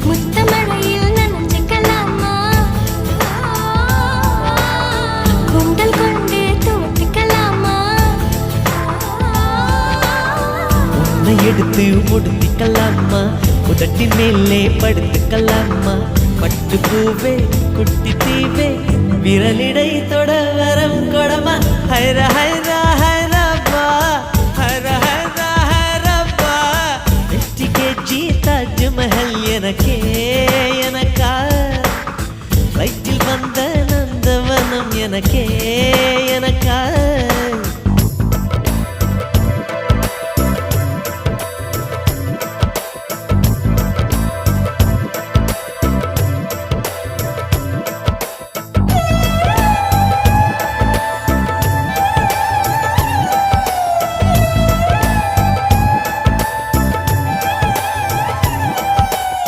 முத்தமழையில் நனைஞ்சுக்கலாமா? குண்டல் கொண்டு தூத்திக்கலாமா? உன்னை எடுத்து முடித்துக்கலாமா? உதட்டி மேலே படுத்துக்கலாமா? பட்டு பூவே குட்டி தீவே விரலிடை தொட வரம் கொடமா? ஹைர ஹைரா ஹைரப்பா ஹைர ஹைரா ஹைரப்பா வெற்றி கேஜி தாஜ்மஹல் எனக்கே எனக்கா வயிற்றில் வந்த நந்தவனம் எனக்கே